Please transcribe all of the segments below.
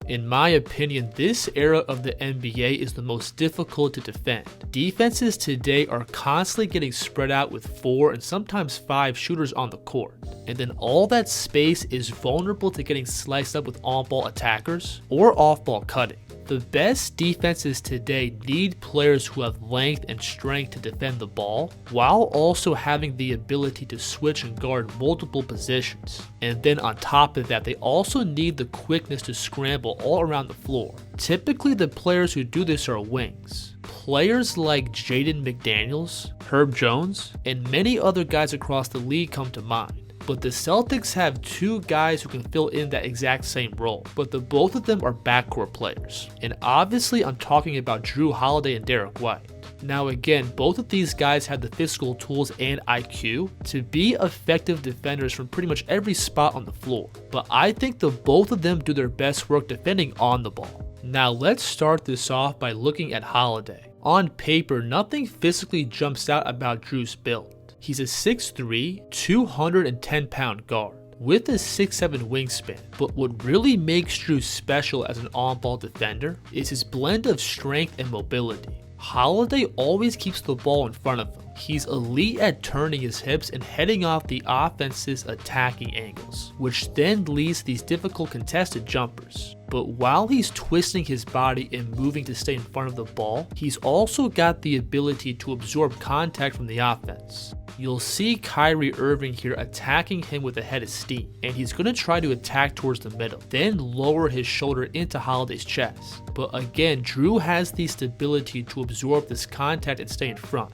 In my opinion, this era of the NBA is the most difficult to defend. Defenses today are constantly getting spread out with 4 and sometimes 5 shooters on the court, and then all that space is vulnerable to getting sliced up with on-ball attackers or off-ball cutting. The best defenses today need players who have length and strength to defend the ball, while also having the ability to switch and guard multiple positions. And then on top of that, they also need the quickness to scramble all around the floor. Typically, the players who do this are wings. Players like Jaden McDaniels, Herb Jones, and many other guys across the league come to mind. But the Celtics have 2 guys who can fill in that exact same role, but the both of them are backcourt players. And obviously I'm talking about Jrue Holiday and Derrick White. Now again, both of these guys have the physical tools and IQ to be effective defenders from pretty much every spot on the floor, but I think the both of them do their best work defending on the ball. Now let's start this off by looking at Holiday. On paper, nothing physically jumps out about Jrue's build. He's a 6'3", 210-pound guard with a 6'7" wingspan, but what really makes Jrue special as an on-ball defender is his blend of strength and mobility. Holiday always keeps the ball in front of him. He's elite at turning his hips and heading off the offense's attacking angles, which then leads to these difficult contested jumpers. But while he's twisting his body and moving to stay in front of the ball, he's also got the ability to absorb contact from the offense. You'll see Kyrie Irving here attacking him with a head of steam, and he's going to try to attack towards the middle, then lower his shoulder into Holiday's chest. But again, Jrue has the stability to absorb this contact and stay in front.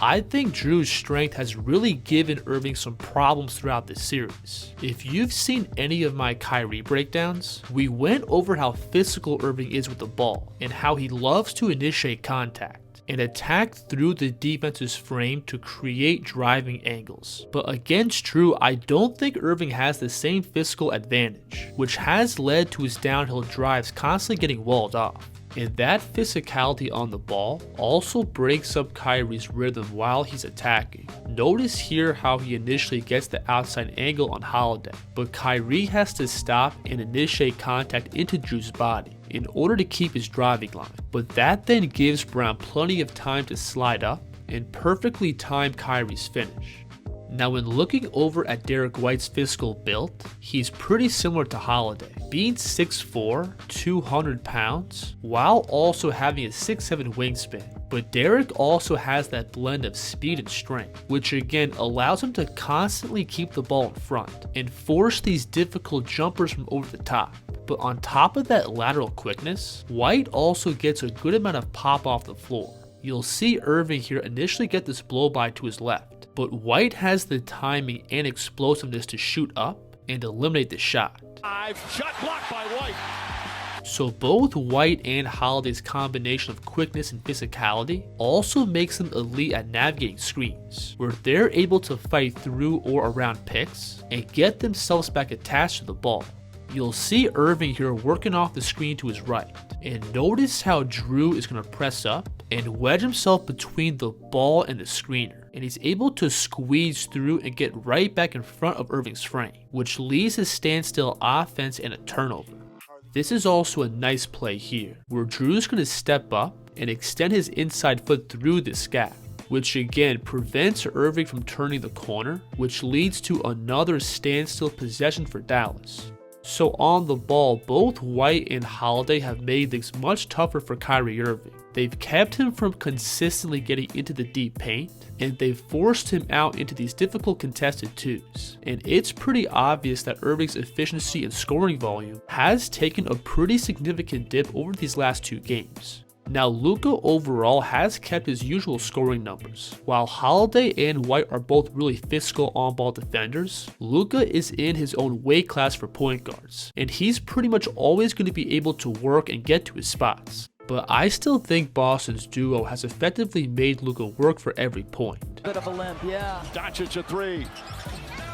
I think Jrue's strength has really given Irving some problems throughout this series. If you've seen any of my Kyrie breakdowns, we went over how physical Irving is with the ball and how he loves to initiate contact and attack through the defense's frame to create driving angles. But against Jrue, I don't think Irving has the same physical advantage, which has led to his downhill drives constantly getting walled off. And that physicality on the ball also breaks up Kyrie's rhythm while he's attacking. Notice here how he initially gets the outside angle on Holiday, but Kyrie has to stop and initiate contact into Jrue's body in order to keep his driving line. But that then gives Brown plenty of time to slide up and perfectly time Kyrie's finish. Now when looking over at Derrick White's physical build, he's pretty similar to Holiday, being 6'4", 200 pounds, while also having a 6'7" wingspan. But Derrick also has that blend of speed and strength, which again allows him to constantly keep the ball in front and force these difficult jumpers from over the top. But on top of that lateral quickness, White also gets a good amount of pop off the floor. You'll see Irving here initially get this blow by to his left, but White has the timing and explosiveness to shoot up and eliminate the shot. Shot blocked by White. So both White and Holiday's combination of quickness and physicality also makes them elite at navigating screens, where they're able to fight through or around picks and get themselves back attached to the ball. You'll see Irving here working off the screen to his right, and notice how Jrue is going to press up and wedge himself between the ball and the screener, and he's able to squeeze through and get right back in front of Irving's frame, which leads to standstill offense and a turnover. This is also a nice play here, where Jrue's going to step up and extend his inside foot through this gap, which again prevents Irving from turning the corner, which leads to another standstill possession for Dallas. So on the ball, both White and Holiday have made things much tougher for Kyrie Irving. They've kept him from consistently getting into the deep paint, and they've forced him out into these difficult contested twos. And it's pretty obvious that Irving's efficiency and scoring volume has taken a pretty significant dip over these last 2 games. Now Luka overall has kept his usual scoring numbers. While Holiday and White are both really physical on-ball defenders, Luka is in his own weight class for point guards, and he's pretty much always going to be able to work and get to his spots. But I still think Boston's duo has effectively made Luka work for every point. Bit of a limp, yeah. Doncic a 3.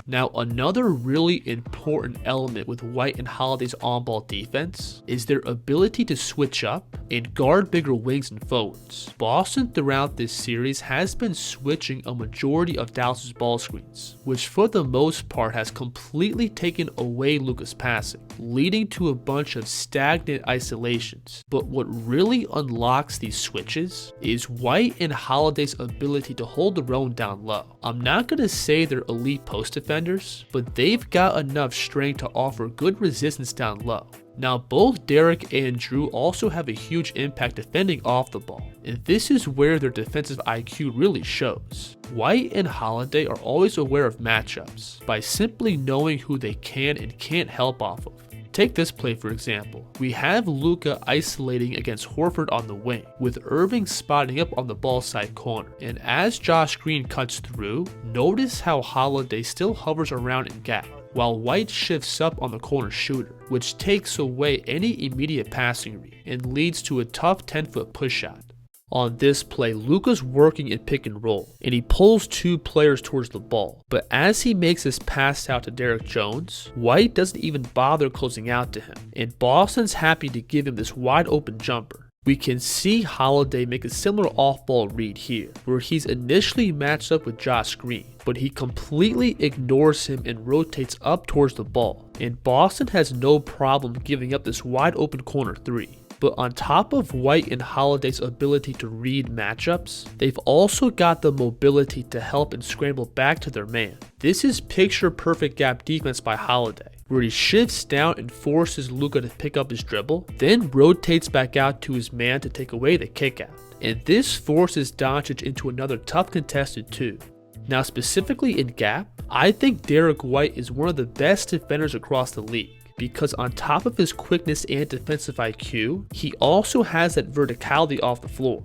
Now, another really important element with White and Holiday's on-ball defense is their ability to switch up and guard bigger wings and forwards. Boston throughout this series has been switching a majority of Dallas's ball screens, which for the most part has completely taken away Luka's passing, leading to a bunch of stagnant isolations. But what really unlocks these switches is White and Holiday's ability to hold their own down low. I'm not going to say they're elite post defenders, but they've got enough strength to offer good resistance down low. Now, both Derrick and Jrue also have a huge impact defending off the ball, and this is where their defensive IQ really shows. White and Holiday are always aware of matchups by simply knowing who they can and can't help off of. Take this play for example. We have Luka isolating against Horford on the wing, with Irving spotting up on the ball side corner. And as Josh Green cuts through, notice how Holiday still hovers around in gap, while White shifts up on the corner shooter, which takes away any immediate passing read and leads to a tough 10-foot push shot. On this play, Luka's working in pick and roll, and he pulls two players towards the ball, but as he makes his pass out to Derrick Jones, White doesn't even bother closing out to him, and Boston's happy to give him this wide open jumper. We can see Holiday make a similar off-ball read here, where he's initially matched up with Josh Green, but he completely ignores him and rotates up towards the ball, and Boston has no problem giving up this wide open corner three. But on top of White and Holiday's ability to read matchups, they've also got the mobility to help and scramble back to their man. This is picture perfect gap defense by Holiday, where he shifts down and forces Luka to pick up his dribble, then rotates back out to his man to take away the kick out. And this forces Doncic into another tough contested 2. Now specifically in gap, I think Derrick White is one of the best defenders across the league, because on top of his quickness and defensive IQ, he also has that verticality off the floor.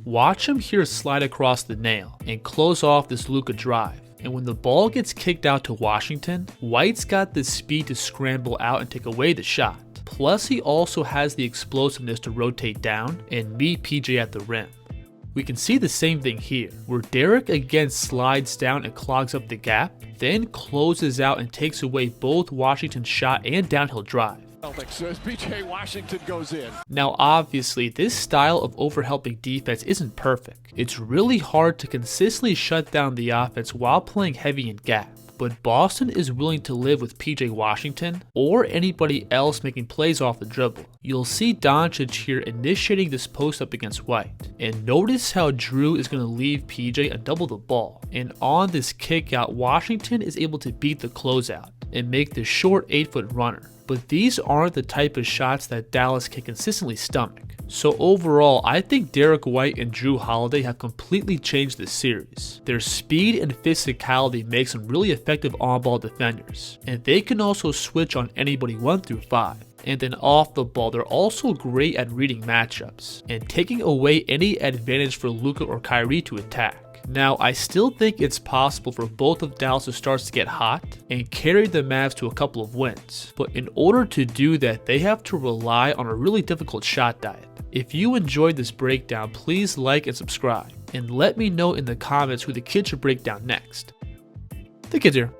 Watch him here slide across the nail and close off this Luka drive, and when the ball gets kicked out to Washington, White's got the speed to scramble out and take away the shot. Plus he also has the explosiveness to rotate down and meet PJ at the rim. We can see the same thing here, where Derrick again slides down and clogs up the gap, then closes out and takes away both Washington's shot and downhill drive. PJ Washington goes in. Now obviously, this style of overhelping defense isn't perfect. It's really hard to consistently shut down the offense while playing heavy in gap. But Boston is willing to live with PJ Washington or anybody else making plays off the dribble. You'll see Doncic here initiating this post up against White. And notice how Jrue is going to leave PJ and double the ball. And on this kick out, Washington is able to beat the closeout and make the short 8-foot runner. But these aren't the type of shots that Dallas can consistently stomach. So overall, I think Derrick White and Jrue Holiday have completely changed this series. Their speed and physicality makes them really effective on-ball defenders, and they can also switch on anybody 1 through 5. And then off the ball, they're also great at reading matchups and taking away any advantage for Luka or Kyrie to attack. Now, I still think it's possible for both of Dallas' stars to get hot and carry the Mavs to a couple of wins, but in order to do that, they have to rely on a really difficult shot diet. If you enjoyed this breakdown, please like and subscribe, and let me know in the comments who the kids should break down next. The kids here.